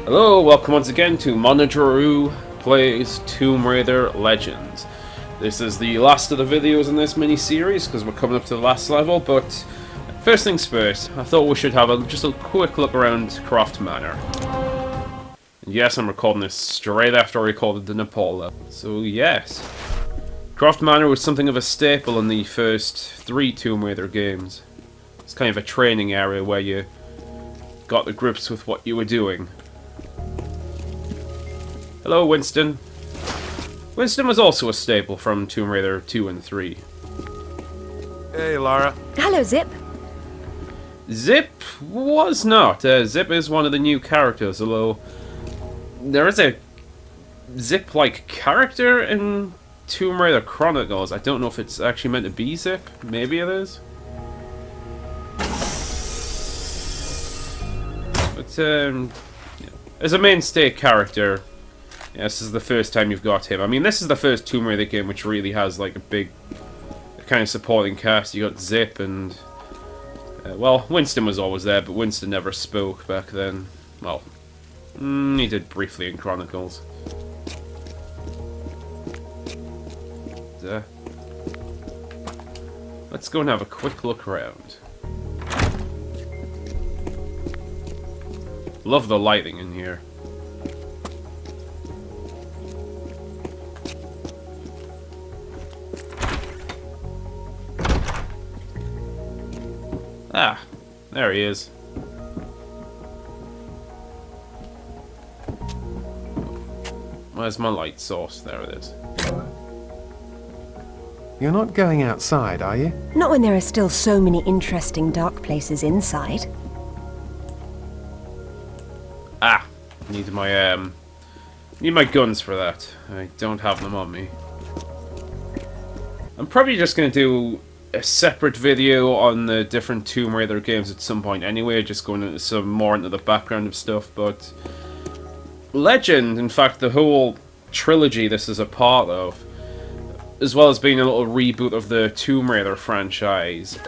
Hello, welcome once again to Monodrew Plays Tomb Raider Legends. This is the last of the videos in this mini-series because we're coming up to the last level, but first things first, I thought we should have just a quick look around Croft Manor. And yes, I'm recording this straight after I recorded the Nepal level. So yes, Croft Manor was something of a staple in the first 3 Tomb Raider games. It's kind of a training area where you got the grips with what you were doing. Hello, Winston. Winston was also a staple from Tomb Raider 2 and 3. Hey, Lara. Hello, Zip. Zip was not. Zip is one of the new characters, although there is a Zip-like character in Tomb Raider Chronicles. I don't know if it's actually meant to be Zip. Maybe it is. But, as a mainstay character, yeah, this is the first time you've got him. I mean, this is the first Tomb Raider game which really has like a big kind of supporting cast. You got Zip and well, Winston was always there, but Winston never spoke back then. Well, he did briefly in Chronicles. Let's go and have a quick look around. Love the lighting in here. Ah, there he is. Where's my light source? There it is. You're not going outside, are you? Not when there are still so many interesting dark places inside. Ah, need my guns for that. I don't have them on me. I'm probably just gonna do a separate video on the different Tomb Raider games at some point anyway, just going into some more into the background of stuff, but Legend, in fact the whole trilogy this is a part of, as well as being a little reboot of the Tomb Raider franchise,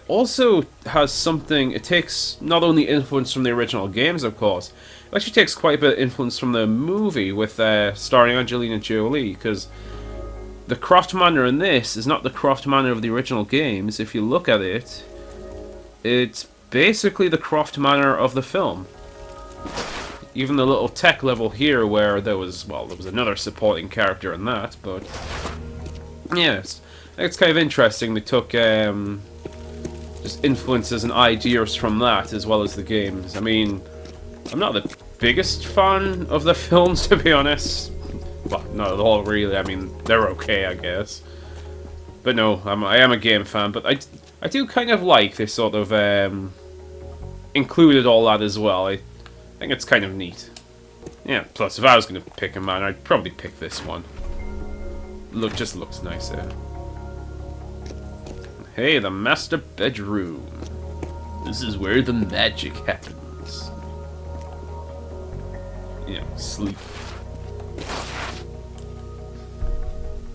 also has something. It takes not only influence from the original games, of course, it actually takes quite a bit of influence from the movie with starring Angelina Jolie, because the Croft Manor in this is not the Croft Manor of the original games. If you look at it, it's basically the Croft Manor of the film. Even the little tech level here where there was another supporting character in that, but yes, it's kind of interesting. They took just influences and ideas from that as well as the games. I mean, I'm not the biggest fan of the films, to be honest. Well, not at all, really. I mean, they're okay, I guess. But no, I am a game fan. But I do kind of like they sort of included all that as well. I think it's kind of neat. Yeah. Plus, if I was going to pick a man, I'd probably pick this one. Just looks nicer. Hey, the master bedroom. This is where the magic happens. Yeah, sleep.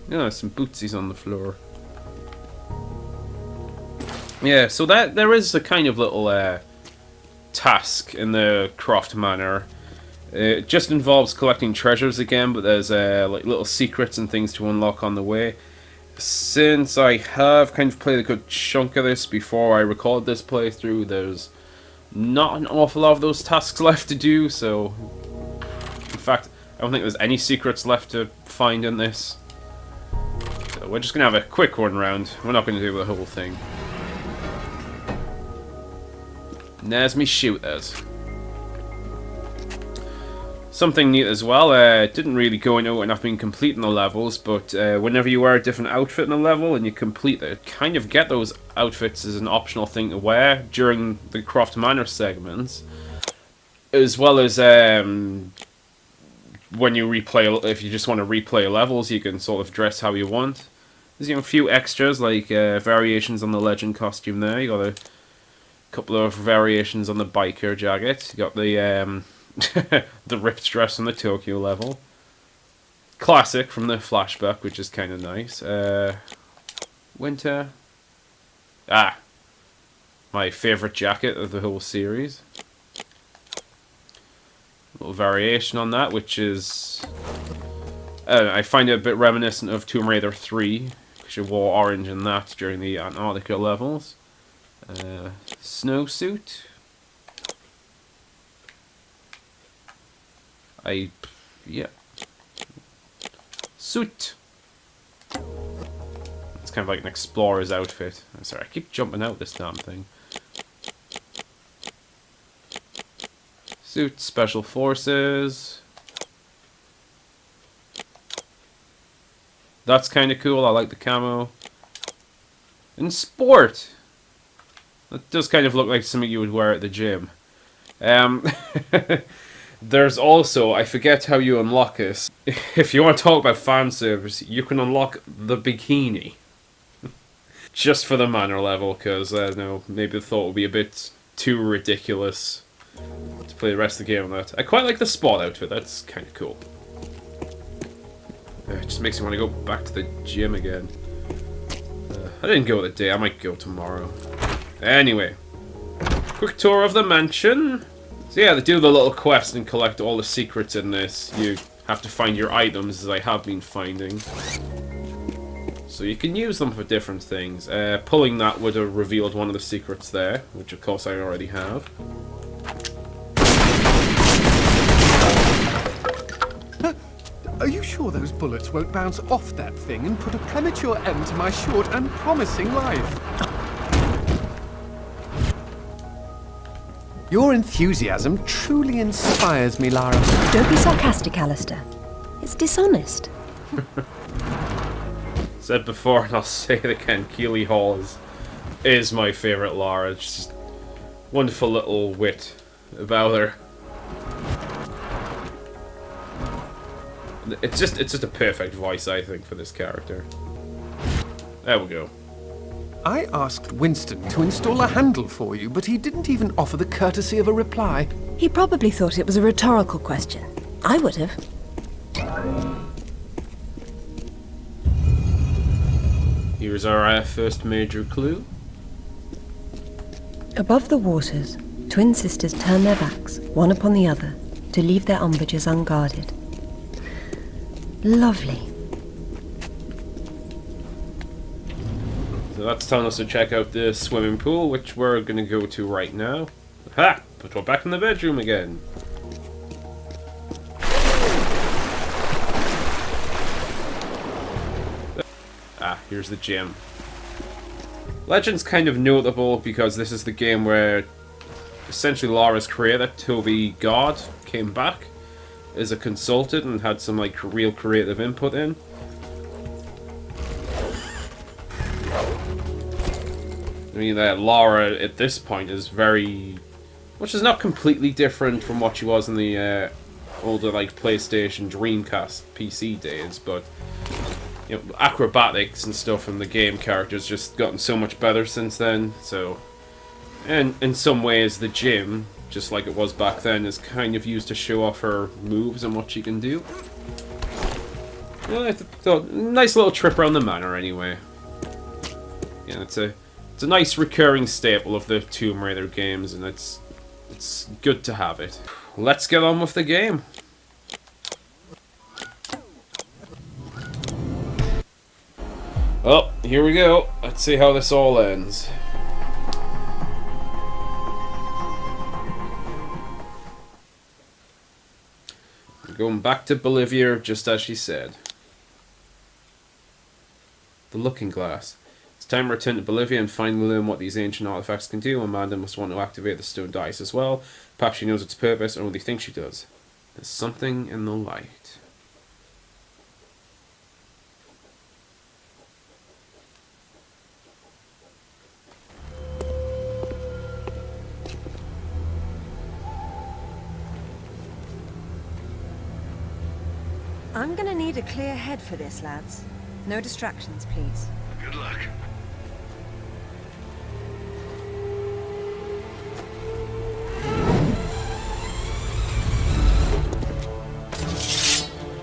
Yeah, there's some bootsies on the floor. Yeah, so there is a kind of little task in the Croft Manor. It just involves collecting treasures again, but there's like little secrets and things to unlock on the way. Since I have kind of played a good chunk of this before I recorded this playthrough, there's not an awful lot of those tasks left to do, so in fact, I don't think there's any secrets left to find in this. So we're just going to have a quick run round. We're not going to do the whole thing. And there's me shooters. Something neat as well, didn't really go into it when I've been completing the levels, but whenever you wear a different outfit in a level and you complete it, kind of get those outfits as an optional thing to wear during the Croft Manor segments, as well as when you replay, if you just want to replay levels, you can sort of dress how you want. There's a few extras like variations on the Legend costume there. You got a couple of variations on the biker jacket. You got the the ripped dress on the Tokyo level. Classic from the flashback, which is kind of nice. Winter. My favourite jacket of the whole series. little variation on that, which is... I find it a bit reminiscent of Tomb Raider 3, because you wore orange in that during the Antarctica levels. Snowsuit. Yeah. Suit. It's kind of like an explorer's outfit. I'm sorry, I keep jumping out this damn thing. Suit, special forces. That's kind of cool. I like the camo. And sport. That does kind of look like something you would wear at the gym. There's also, I forget how you unlock this. If you want to talk about fan service, you can unlock the bikini. Just for the manor level, because I don't know, maybe the thought would be a bit too ridiculous to play the rest of the game on that. I quite like the sport outfit, that's kind of cool. It just makes me want to go back to the gym again. I didn't go today, I might go tomorrow. Anyway, quick tour of the mansion. So yeah, they do the little quest and collect all the secrets in this. You have to find your items, as I have been finding. So you can use them for different things. Pulling that would have revealed one of the secrets there, which of course I already have. Are you sure those bullets won't bounce off that thing and put a premature end to my short and promising life? Your enthusiasm truly inspires me, Lara. Don't be sarcastic, Alistair. It's dishonest. Said before, and I'll say it again, Keeley Hall is my favourite Lara. It's just wonderful little wit about her. It's just a perfect voice, I think, for this character. There we go. I asked Winston to install a handle for you, but he didn't even offer the courtesy of a reply. He probably thought it was a rhetorical question. I would have. Here's our first major clue. Above the waters, twin sisters turn their backs, one upon the other, to leave their umbrages unguarded. Lovely. So that's telling us to check out the swimming pool, which we're going to go to right now. Ha! But we're back in the bedroom again. Ah, here's the gym. Legend's kind of notable because this is the game where essentially Lara's creator, Toby God, came back as a consultant and had some like real creative input in. I mean, Lara at this point is which is not completely different from what she was in the older like PlayStation Dreamcast PC days, but you know, acrobatics and stuff in the game characters just gotten so much better since then. So, and in some ways, the gym, just like it was back then, is kind of used to show off her moves and what she can do. Yeah, I thought nice little trip around the manor anyway. Yeah, it's a nice recurring staple of the Tomb Raider games, and it's good to have it. Let's get on with the game. Well, here we go. Let's see how this all ends. We're going back to Bolivia, just as she said. The Looking Glass. It's time to return to Bolivia and finally learn what these ancient artifacts can do. Amanda must want to activate the stone dice as well. Perhaps she knows its purpose, or only thinks she does. There's something in the light. I'm gonna need a clear head for this, lads. No distractions, please. Good luck.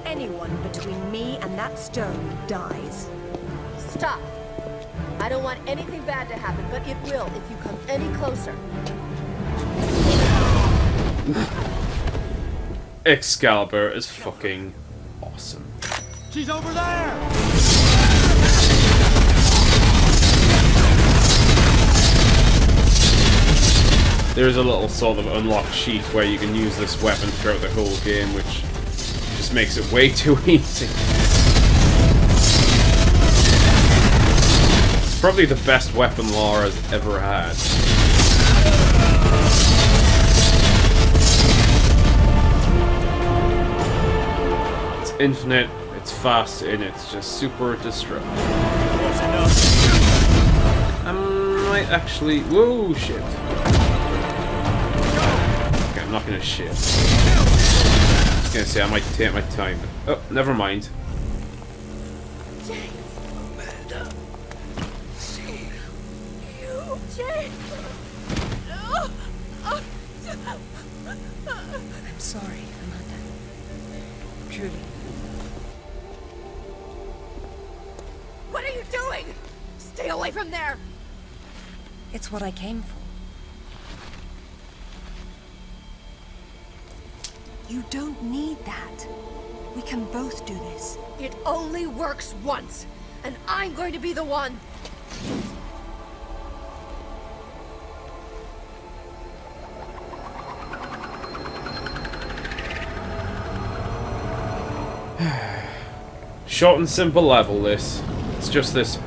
Anyone between me and that stone dies. Stop. I don't want anything bad to happen, but it will if you come any closer. Excalibur is fucking awesome. She's over there! There's a little sort of unlock sheet where you can use this weapon throughout the whole game, which just makes it way too easy. It's probably the best weapon Laura's ever had. It's infinite, it's fast, and it's just super destructive. I might actually... Whoa, shit. Okay, I'm not gonna shit. I was gonna say I might take my time. Oh, never mind. I'm sorry, Amanda. Truly. What are you doing? Stay away from there! It's what I came for. You don't need that. We can both do this. It only works once, and I'm going to be the one. Short and simple level, this. It's just this,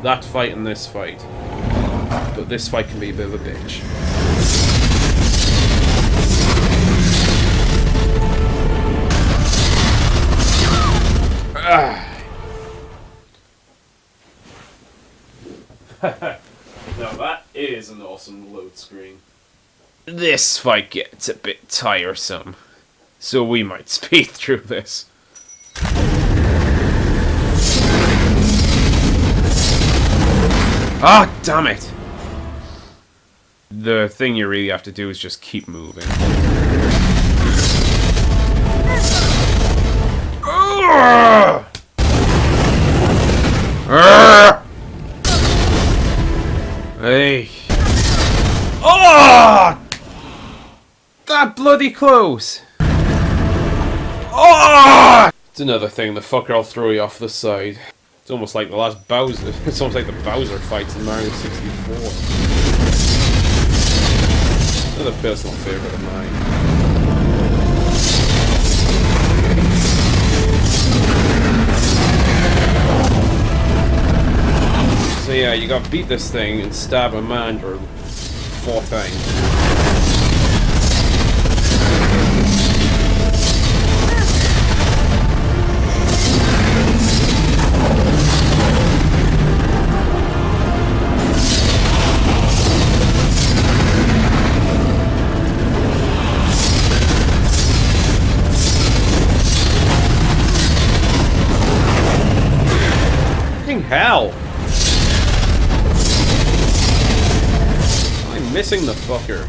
that fight and this fight. But this fight can be a bit of a bitch. Now that is an awesome load screen. This fight gets a bit tiresome, so we might speed through this. Ah, damn it! The thing you really have to do is just keep moving. Hey! Oh! That bloody close! Oh! It's another thing, the fucker will throw you off the side. It's almost like the last Bowser. It's almost like the Bowser fights in Mario 64. Another personal favorite of mine. So yeah, you gotta beat this thing and stab Amanda 4 times. Hell! I'm missing the fucker.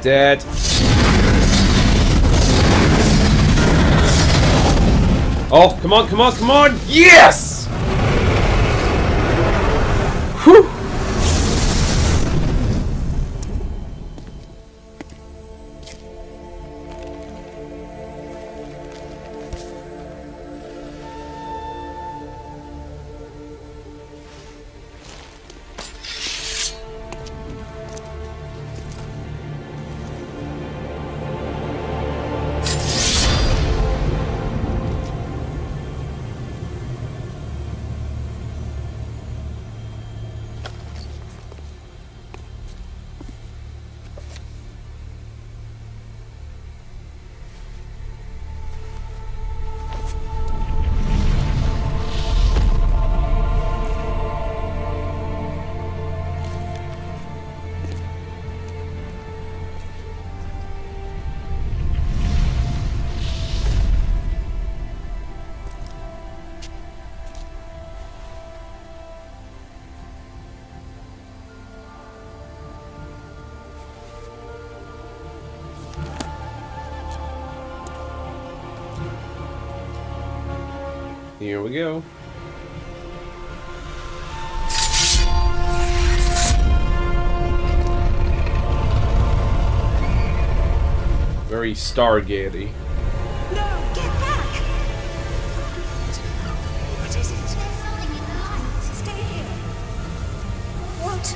Dead. Oh, come on, come on, come on! Yes! Whew! Here we go. Very Stargate-y. No, get back! What is it? There's something in the light. Stay here. What?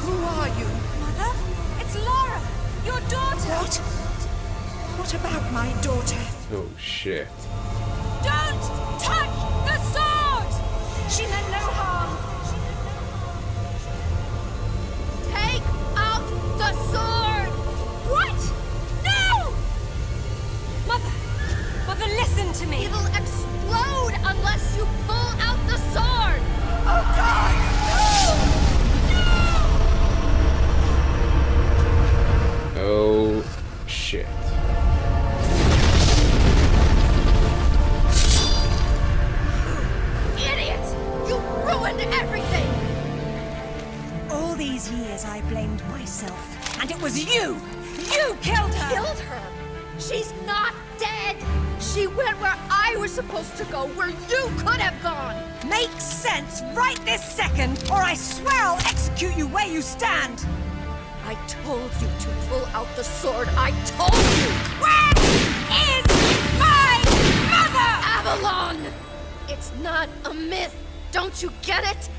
Who are you? Mother? It's Lara, your daughter! What? What about my daughter? Oh shit. Don't touch the sword! She meant no harm. Take out the sword! What? No! Mother, listen to me. It'll explode unless you pull out the sword! Oh God! No! Oh shit. Idiot! You ruined everything! All these years I blamed myself, and it was you! You killed her! Killed her? She's not dead! She went where I was supposed to go, where you could have gone! Makes sense right this second, or I swear I'll execute you where you stand! I told you to pull out the sword. I told you! Where is my mother? Avalon! It's not a myth. Don't you get it?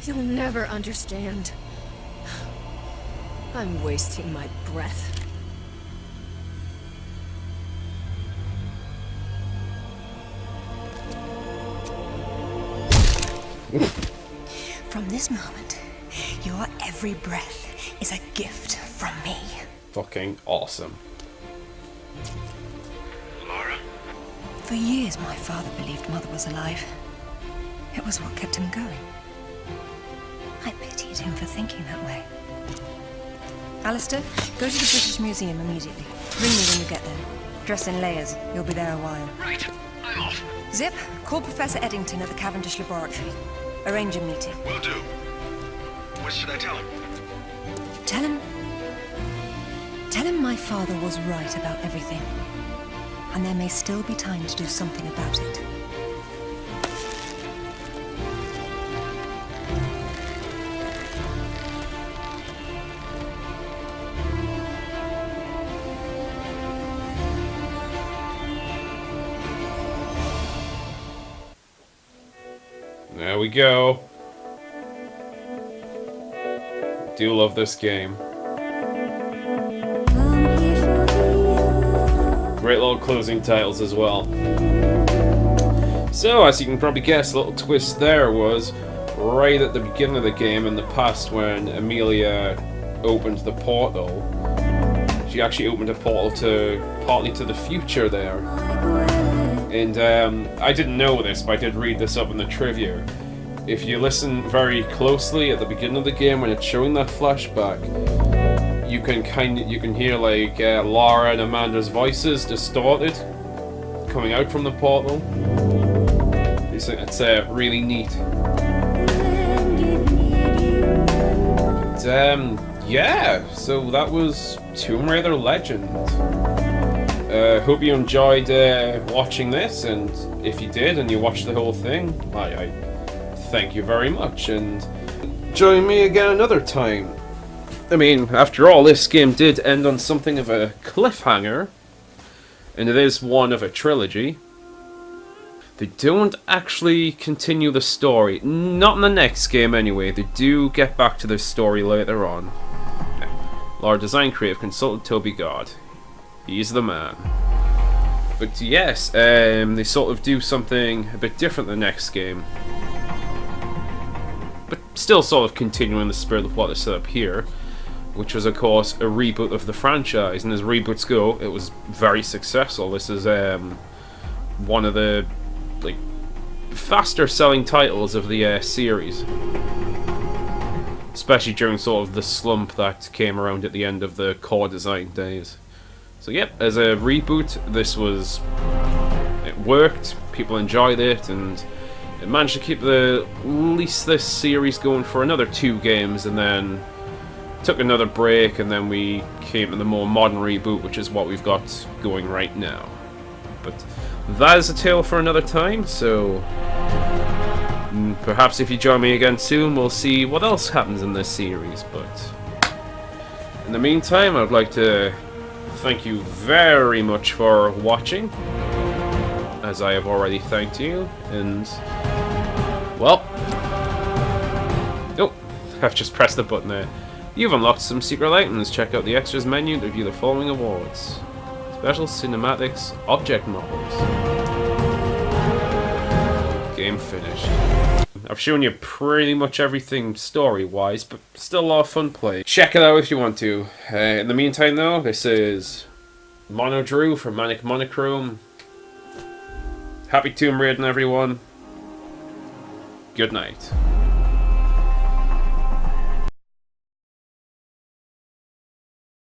You'll never understand. I'm wasting my breath. From this moment, your every breath is a gift from me. Fucking awesome. Lara? For years, my father believed Mother was alive. It was what kept him going. I pitied him for thinking that way. Alistair, go to the British Museum immediately. Ring me when you get there. Dress in layers. You'll be there a while. Right, I'm off. Zip, call Professor Eddington at the Cavendish Laboratory. Arrange a meeting. Will do. What should I tell him? Tell him my father was right about everything. And there may still be time to do something about it. There we go. Do love this game. Great little closing titles as well. So, as you can probably guess, a little twist there was right at the beginning of the game in the past when Amelia opened the portal. She actually opened a portal partly to the future there. And I didn't know this, but I did read this up in the trivia. If you listen very closely at the beginning of the game when it's showing that flashback, you can hear like Lara and Amanda's voices distorted coming out from the portal. It's really neat. But, yeah, so that was Tomb Raider Legend. Hope you enjoyed watching this, and if you did and you watched the whole thing, I thank you very much, and join me again another time. I mean, after all, this game did end on something of a cliffhanger, and it is one of a trilogy. They don't actually continue the story, not in the next game anyway. They do get back to the story later on. Lord Design Creative Consultant Toby God. He's the man. But yes, they sort of do something a bit different the next game. But still sort of continuing the spirit of what they set up here. Which was, of course, a reboot of the franchise. And as reboots go, it was very successful. This is one of the faster selling titles of the series. Especially during sort of the slump that came around at the end of the core design days. So yep, as a reboot, it worked, people enjoyed it, and it managed to keep at least this series going for another 2 games, and then took another break, and then we came to the more modern reboot, which is what we've got going right now. But that is a tale for another time, so perhaps if you join me again soon, we'll see what else happens in this series. But in the meantime, I'd like to thank you very much for watching, as I have already thanked you, and well, oh, I've just pressed the button there. You've unlocked some secret items. Check out the extras menu to view the following awards. Special cinematics, object models. Game finished. I've shown you pretty much everything story-wise, but still a lot of fun play. Check it out if you want to. In the meantime though, this is Monodrew from Manic Monochrome. Happy Tomb Raiding, everyone. Good night.